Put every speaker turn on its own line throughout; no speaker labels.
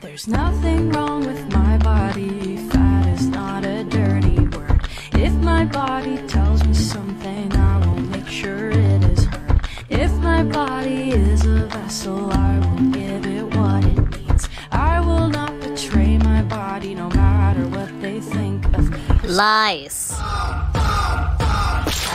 There's nothing wrong with my body. Fat is not a dirty word. If my body tells me something, I will make sure it is heard. If my body is a vessel, I will give it what it needs. I will not betray my body, no matter what they think of me.
Lies.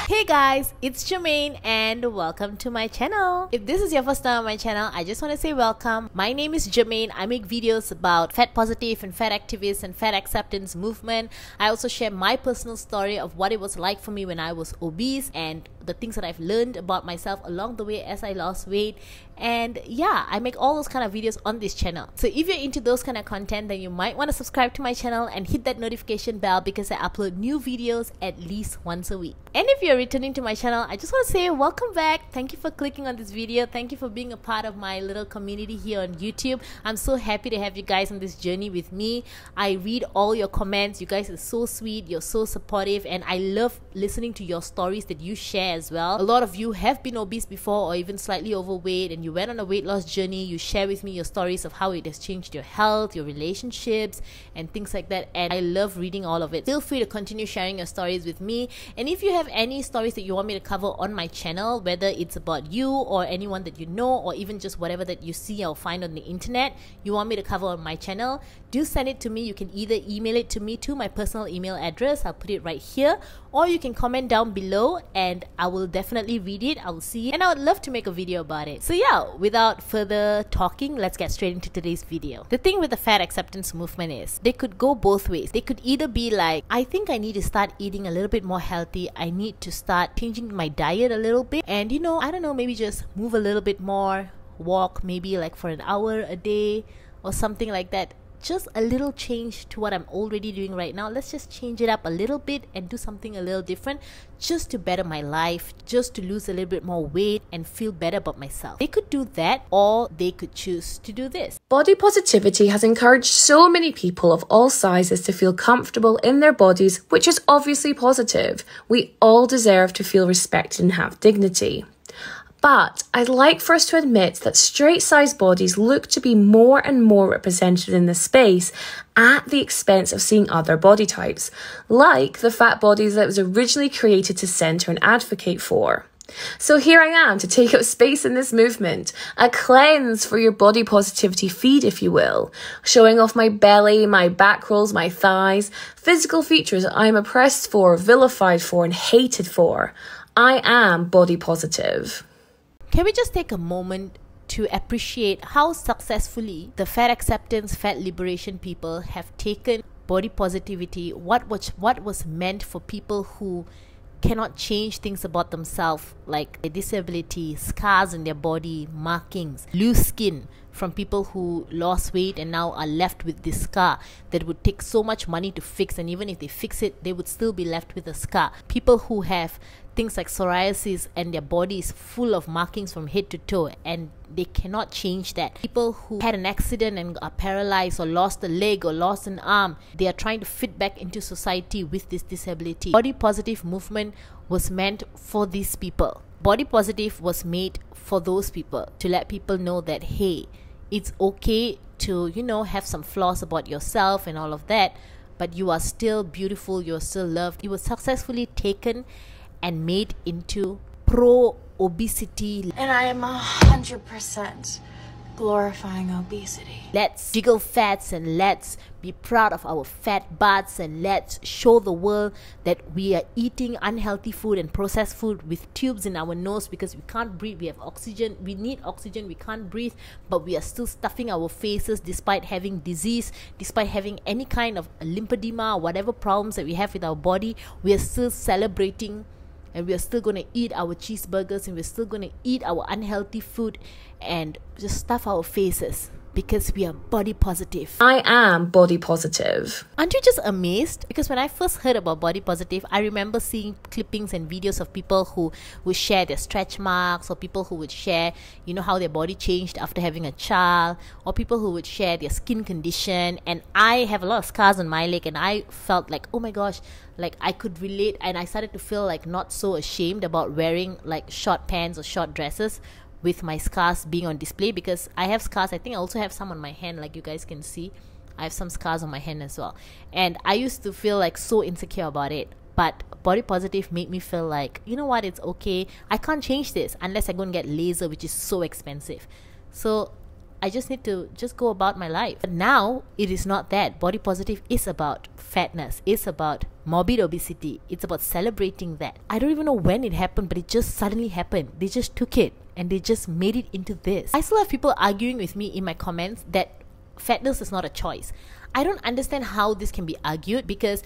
Hey guys, it's Jermaine and welcome to my channel. If this is your first time on my channel, I just want to say welcome. My name is Jermaine. I make videos about fat positive and fat activists and fat acceptance movement. I also share my personal story of what it was like for me when I was obese and the things that I've learned about myself along the way as I lost weight. And yeah, I make all those kind of videos on this channel. So if you're into those kind of content, then you might want to subscribe to my channel and hit that notification bell because I upload new videos at least once a week. And if you're returning to my channel, I just want to say welcome back. Thank you for clicking on this video. Thank you for being a part of my little community here on YouTube. I'm so happy to have you guys on this journey with me. I read all your comments. You guys are so sweet. You're so supportive, and I love listening to your stories that you share as well. A lot of you have been obese before or even slightly overweight, and you went on a weight loss journey. You share with me your stories of how it has changed your health, your relationships, and things like that, and I love reading all of it. Feel free to continue sharing your stories with me. And if you have any stories that you want me to cover on my channel, whether it's about you or anyone that you know, or even just whatever that you see or find on the internet you want me to cover on my channel, do send it to me. You can either email it to me to my personal email address, I'll put it right here, or you can comment down below and I will definitely read it. I will see it and I would love to make a video about it. So yeah, without further talking, let's get straight into today's video. The thing with the fat acceptance movement is they could go both ways. They could either be like, I think I need to start eating a little bit more healthy, I need to start changing my diet a little bit, and you know, I don't know, maybe just move a little bit more, walk maybe like for an hour a day or something like that. Just a little change to what I'm already doing right now. Let's just change it up a little bit and do something a little different just to better my life, just to lose a little bit more weight and feel better about myself. They could do that, or they could choose to do this.
Body positivity has encouraged so many people of all sizes to feel comfortable in their bodies, which is obviously positive. We all deserve to feel respected and have dignity. But I'd like for us to admit that straight-sized bodies look to be more and more represented in this space at the expense of seeing other body types, like the fat bodies that was originally created to centre and advocate for. So here I am to take up space in this movement, a cleanse for your body positivity feed, if you will, showing off my belly, my back rolls, my thighs, physical features I'm oppressed for, vilified for, and hated for. I am body positive.
Can we just take a moment to appreciate how successfully the fat acceptance, fat liberation people have taken body positivity, what was meant for people who cannot change things about themselves, like a disability, scars in their body, markings, loose skin, from people who lost weight and now are left with this scar that would take so much money to fix, and even if they fix it, they would still be left with a scar. People who have things like psoriasis and their body is full of markings from head to toe and they cannot change that. People who had an accident and are paralyzed or lost a leg or lost an arm, they are trying to fit back into society with this disability. Body positive movement was meant for these people. Body positive was made for those people, to let people know that, hey, it's okay to, you know, have some flaws about yourself and all of that, but you are still beautiful, you're still loved. It was successfully taken and made into pro-obesity.
And I am 100% glorifying obesity.
Let's jiggle fats and let's be proud of our fat butts, and let's show the world that we are eating unhealthy food and processed food with tubes in our nose because we can't breathe. We have oxygen, we need oxygen, we can't breathe, but we are still stuffing our faces despite having disease, despite having any kind of lymphedema or whatever problems that we have with our body. We are still celebrating, and we are still going to eat our cheeseburgers, and we're still going to eat our unhealthy food and just stuff our faces because we are body positive.
I am body positive.
Aren't you just amazed? Because when I first heard about body positive, I remember seeing clippings and videos of people who would share their stretch marks, or people who would share, you know, how their body changed after having a child, or people who would share their skin condition. And I have a lot of scars on my leg, and I felt like, oh my gosh, like I could relate, and I started to feel like not so ashamed about wearing like short pants or short dresses. with my scars being on display, because I have scars. I think I also have some on my hand, like you guys can see. I have some scars on my hand as well. And I used to feel like so insecure about it. But body positive made me feel like, you know what, it's okay. I can't change this unless I go and get laser, which is so expensive. So I just need to just go about my life. But now it is not that. Body positive is about fatness. It's about morbid obesity. It's about celebrating that. I don't even know when it happened, but it just suddenly happened. They just took it and they just made it into this. I still have people arguing with me in my comments that fatness is not a choice. I don't understand how this can be argued, because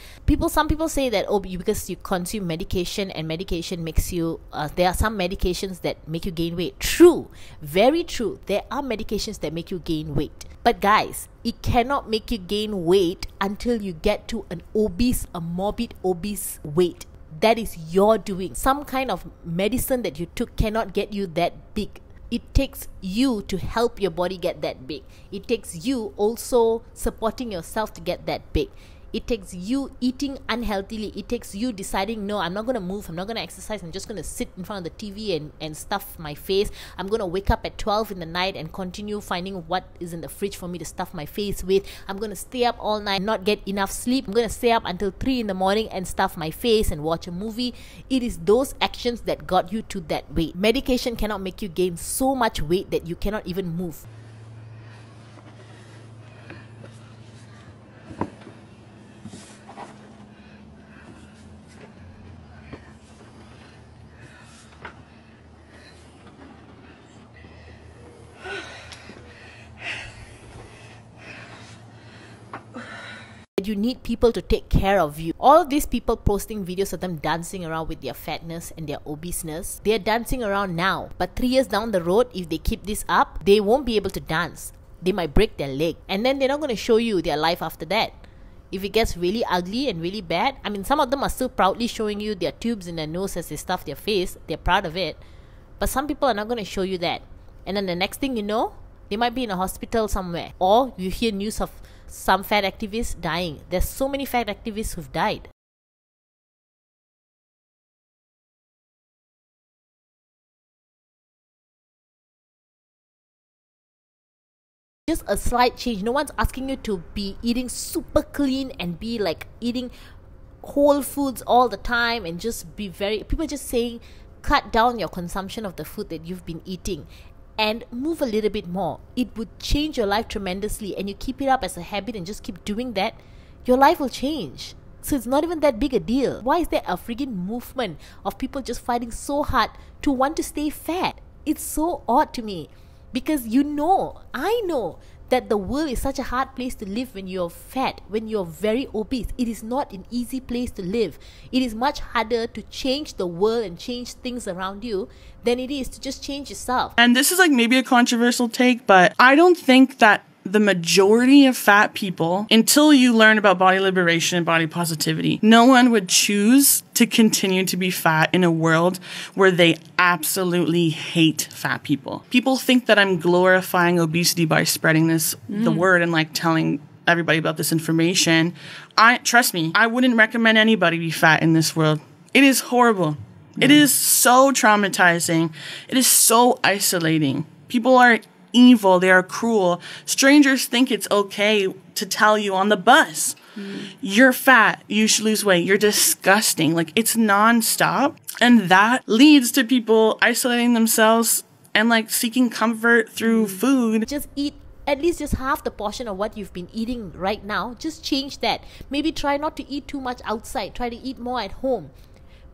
some people say that, oh, because you consume medication and medication makes you, there are some medications that make you gain weight. True, very true. There are medications that make you gain weight. But guys, it cannot make you gain weight until you get to a morbid obese weight. That is your doing. Some kind of medicine that you took cannot get you that big. It takes you to help your body get that big. It takes you also supporting yourself to get that big. It takes you eating unhealthily. It takes you deciding, no, I'm not going to move. I'm not going to exercise. I'm just going to sit in front of the TV and stuff my face. I'm going to wake up at 12 in the night and continue finding what is in the fridge for me to stuff my face with. I'm going to stay up all night and not get enough sleep. I'm going to stay up until 3 in the morning and stuff my face and watch a movie. It is those actions that got you to that weight. Medication cannot make you gain so much weight that you cannot even move. You need people to take care of you. All of these people posting videos of them dancing around with their fatness and their obeseness, they're dancing around now. But 3 years down the road, if they keep this up, they won't be able to dance. They might break their leg. And then they're not going to show you their life after that. If it gets really ugly and really bad, I mean, some of them are still proudly showing you their tubes in their nose as they stuff their face. They're proud of it. But some people are not going to show you that. And then the next thing you know, they might be in a hospital somewhere. Or you hear news of some fat activists dying. There's so many fat activists who've died. Just a slight change. No one's asking you to be eating super clean and be like eating whole foods all the time and just be people are just saying cut down your consumption of the food that you've been eating and move a little bit more. It would change your life tremendously, and you keep it up as a habit and just keep doing that, your life will change. So it's not even that big a deal. Why is there a friggin' movement of people just fighting so hard to want to stay fat? It's so odd to me, because I know that the world is such a hard place to live when you're fat, when you're very obese. It is not an easy place to live. It is much harder to change the world and change things around you than it is to just change yourself.
And this is like maybe a controversial take, but I don't think that the majority of fat people, until you learn about body liberation and body positivity, no one would choose to continue to be fat in a world where they absolutely hate fat people. People think that I'm glorifying obesity by spreading the word and like telling everybody about this information. Trust me, I wouldn't recommend anybody be fat in this world. It is horrible. It is so traumatizing. It is so isolating. People are evil, they are cruel. Strangers think it's okay to tell you on the bus, you're fat, you should lose weight, you're disgusting. Like, it's nonstop. And that leads to people isolating themselves and like seeking comfort through food.
Just eat at least just half the portion of what you've been eating right now. Just change that. Maybe try not to eat too much outside. Try to eat more at home.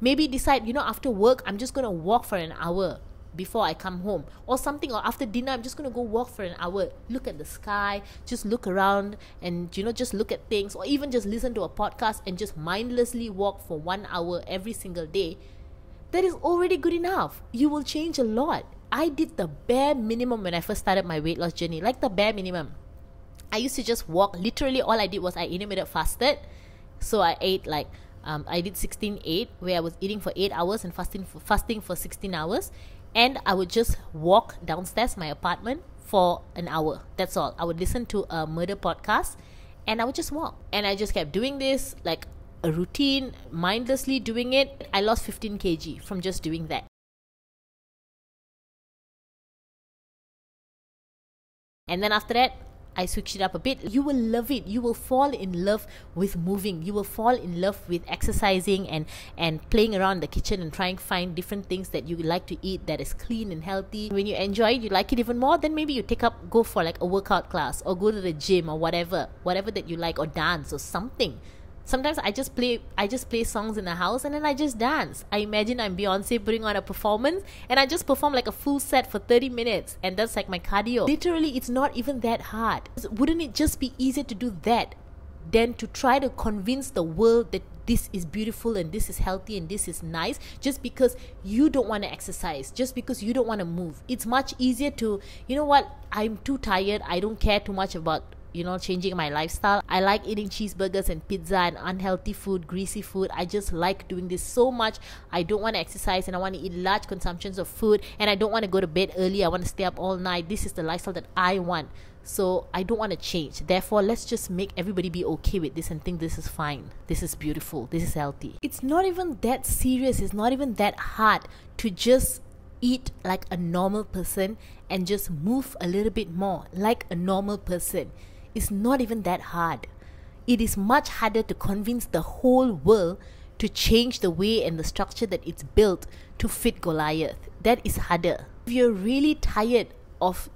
Maybe decide, after work, I'm just going to walk for an hour before I come home or something, or after dinner I'm just going to go walk for an hour, look at the sky, just look around and just look at things, or even just listen to a podcast and just mindlessly walk for 1 hour every single day. That is already good enough. You will change a lot. I did the bare minimum when I first started my weight loss journey, like the bare minimum. I used to just walk. Literally all I did was I intermittent fasted. So I ate I did 16-8, where I was eating for 8 hours and fasting for 16 hours. And I would just walk downstairs my apartment for an hour. That's all. I would listen to a murder podcast and I would just walk. And I just kept doing this like a routine, mindlessly doing it. I lost 15 kg from just doing that. And then after that, I switched it up a bit. You will love it. You will fall in love with moving. You will fall in love with exercising and playing around the kitchen and trying to find different things that you like to eat that is clean and healthy. When you enjoy it, you like it even more, then maybe you go for like a workout class or go to the gym or whatever that you like, or dance or something. Sometimes I just play songs in the house and then I just dance. I imagine I'm Beyonce putting on a performance and I just perform like a full set for 30 minutes, and that's like my cardio. Literally, it's not even that hard. Wouldn't it just be easier to do that than to try to convince the world that this is beautiful and this is healthy and this is nice, just because you don't want to exercise, just because you don't want to move? It's much easier to, you know what, I'm too tired, I don't care too much about changing my lifestyle. I like eating cheeseburgers and pizza and unhealthy food, greasy food. I just like doing this so much. I don't want to exercise and I want to eat large consumptions of food, and I don't want to go to bed early. I want to stay up all night. This is the lifestyle that I want. So I don't want to change. Therefore, let's just make everybody be okay with this and think this is fine. This is beautiful. This is healthy. It's not even that serious. It's not even that hard to just eat like a normal person and just move a little bit more like a normal person. It's not even that hard. It is much harder to convince the whole world to change the way and the structure that it's built to fit Goliath. That is harder. If you're really tired of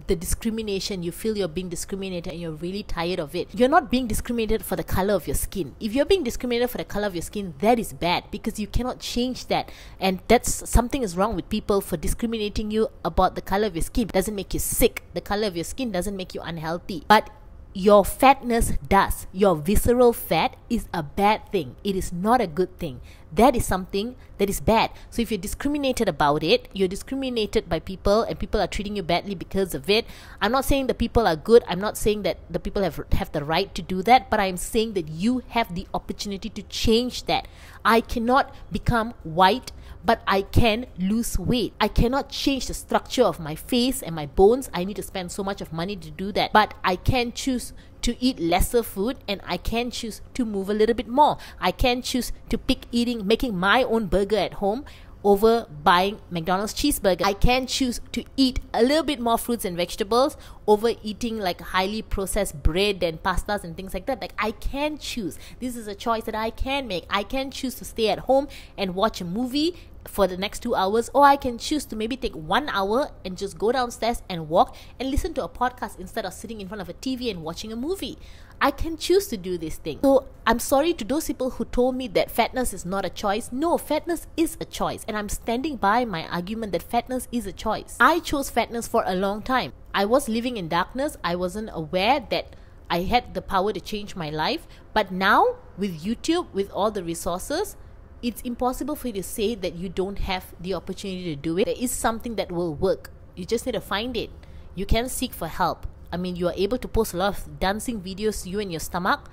the discrimination, you feel you're being discriminated and you're really tired of it, you're not being discriminated for the color of your skin. If you're being discriminated for the color of your skin, that is bad, because you cannot change that, and that's something is wrong with people for discriminating you about the color of your skin. It doesn't make you sick. The color of your skin doesn't make you unhealthy, but your fatness does. Your visceral fat is a bad thing. It is not a good thing. That is something that is bad. So if you're discriminated about it, you're discriminated by people and people are treating you badly because of it. I'm not saying the people are good. I'm not saying that the people have the right to do that, but I'm saying that you have the opportunity to change that. I cannot become white, but I can lose weight. I cannot change the structure of my face and my bones. I need to spend so much of money to do that. But I can choose to eat lesser food, and I can choose to move a little bit more. I can choose to pick making my own burger at home over buying McDonald's cheeseburger. I can choose to eat a little bit more fruits and vegetables over eating like highly processed bread and pastas and things like that. Like, I can choose. This is a choice that I can make. I can choose to stay at home and watch a movie for the next 2 hours, or I can choose to maybe take 1 hour and just go downstairs and walk and listen to a podcast instead of sitting in front of a TV and watching a movie. I can choose to do this thing. So I'm sorry to those people who told me that fatness is not a choice. No, fatness is a choice, and I'm standing by my argument that fatness is a choice. I chose fatness for a long time. I was living in darkness. I wasn't aware that I had the power to change my life. But now, with YouTube, with all the resources, it's impossible for you to say that you don't have the opportunity to do it. There is something that will work. You just need to find it. You can seek for help. I mean, you are able to post a lot of dancing videos, you and your stomach.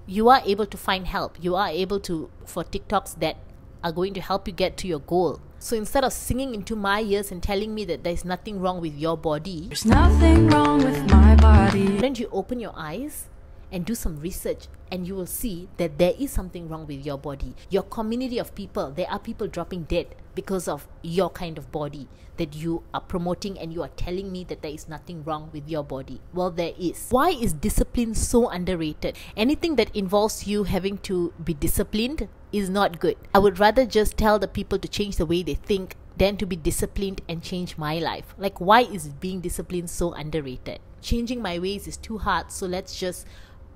You are able to find help. You are able to, for TikToks that are going to help you get to your goal. So instead of singing into my ears and telling me that there's nothing wrong with your body,
There's nothing wrong with my body.
why don't you open your eyes and do some research, and you will see that there is something wrong with your body. Your community of people, there are people dropping dead because of your kind of body that you are promoting, and you are telling me that there is nothing wrong with your body. Well, there is. Why is discipline so underrated? Anything that involves you having to be disciplined is not good. I would rather just tell the people to change the way they think than to be disciplined and change my life. Like, why is being disciplined so underrated? Changing my ways is too hard, so let's just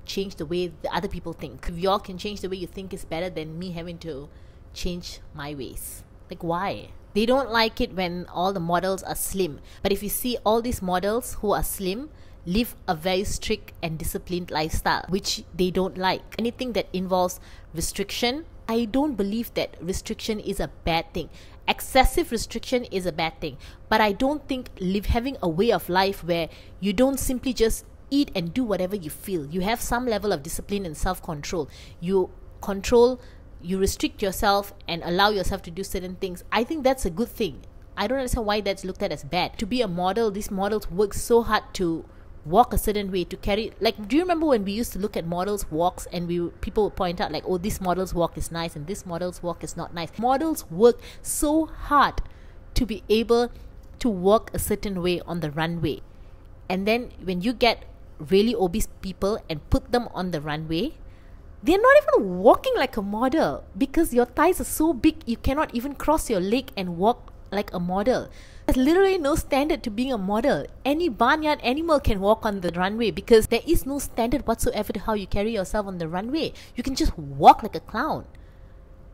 change the way the other people think. If y'all can change the way you think is better than me having to change my ways. Like, why? They don't like it when all the models are slim. But if you see all these models who are slim live a very strict and disciplined lifestyle, which they don't like. Anything that involves restriction, I don't believe that restriction is a bad thing. Excessive restriction is a bad thing. But I don't think having a way of life where you don't simply just eat and do whatever you feel. You have some level of discipline and self-control. You restrict yourself and allow yourself to do certain things. I think that's a good thing. I don't understand why that's looked at as bad. To be a model, these models work so hard to walk a certain way, to carry, like, do you remember when we used to look at models' walks and people would point out like, oh, this model's walk is nice and this model's walk is not nice. Models work so hard to be able to walk a certain way on the runway. And then when you get really obese people and put them on the runway, they're not even walking like a model because your thighs are so big you cannot even cross your leg and walk like a model. There's literally no standard to being a model. Any barnyard animal can walk on the runway because there is no standard whatsoever to how you carry yourself on the runway. You can just walk like a clown.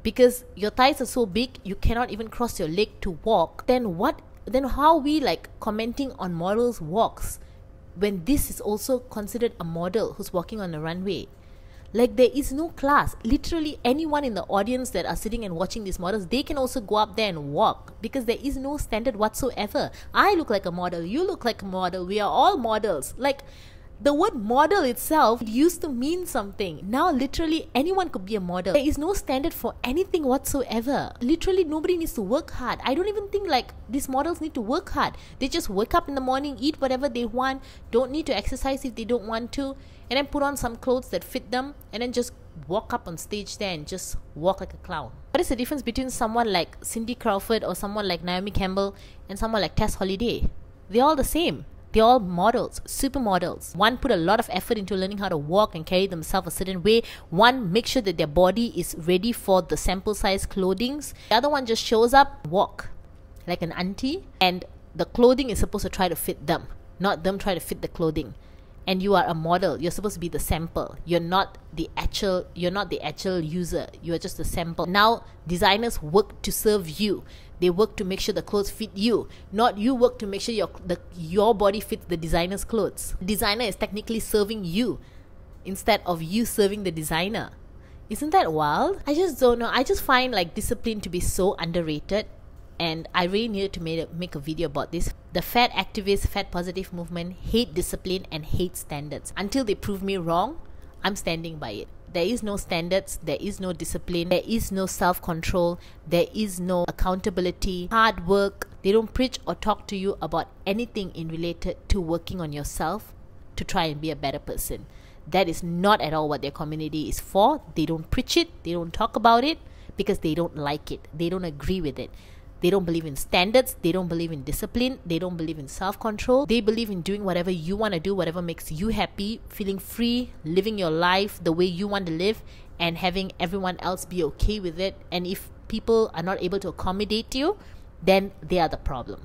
Because your thighs are so big, you cannot even cross your leg to walk. Then how are we like commenting on models' walks when this is also considered a model who's walking on a runway? Like, there is no class. Literally anyone in the audience that are sitting and watching these models, they can also go up there and walk because there is no standard whatsoever. I look like a model, you look like a model, we are all models. Like, the word model itself used to mean something. Now literally anyone could be a model. There is no standard for anything whatsoever. Literally nobody needs to work hard. I don't even think like these models need to work hard. They just wake up in the morning, eat whatever they want, don't need to exercise if they don't want to, and then put on some clothes that fit them, and then just walk up on stage there and just walk like a clown. What is the difference between someone like Cindy Crawford or someone like Naomi Campbell and someone like Tess Holliday? They're all the same. They're all models, supermodels. One put a lot of effort into learning how to walk and carry themselves a certain way. One makes sure that their body is ready for the sample size clothings. The other one just shows up, walk like an auntie, and the clothing is supposed to try to fit them, not them try to fit the clothing. And you are a model. You're supposed to be the sample. You're not the actual user. You're just a sample. Now designers work to serve you. They work to make sure the clothes fit you, not you work to make sure your body fits the designer's clothes. The designer is technically serving you instead of you serving the designer. Isn't that wild? I just don't know. I just find like discipline to be so underrated, and I really needed to make a video about this. The fat activist, fat positive movement hate discipline and hate standards. Until they prove me wrong, I'm standing by it. There is no standards, there is no discipline, there is no self-control, there is no accountability, hard work. They don't preach or talk to you about anything in related to working on yourself to try and be a better person. That is not at all what their community is for. They don't preach it, they don't talk about it because they don't like it, they don't agree with it. They don't believe in standards, they don't believe in discipline, they don't believe in self-control. They believe in doing whatever you want to do, whatever makes you happy, feeling free, living your life the way you want to live, and having everyone else be okay with it. And if people are not able to accommodate you, then they are the problem.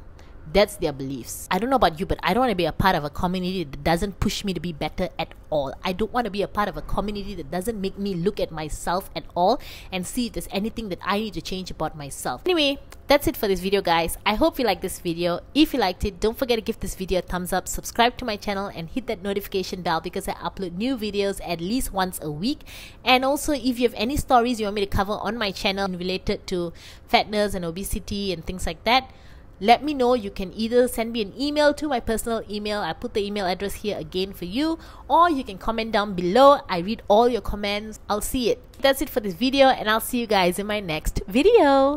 That's their beliefs. I don't know about you, but I don't want to be a part of a community that doesn't push me to be better at all. I don't want to be a part of a community that doesn't make me look at myself at all and see if there's anything that I need to change about myself. Anyway, that's it for this video, guys. I hope you liked this video. If you liked it, don't forget to give this video a thumbs up, subscribe to my channel, and hit that notification bell because I upload new videos at least once a week. And also, if you have any stories you want me to cover on my channel related to fatness and obesity and things like that, let me know. You can either send me an email to my personal email. I put the email address here again for you, or you can comment down below. I read all your comments. I'll see it. That's it for this video, and I'll see you guys in my next video.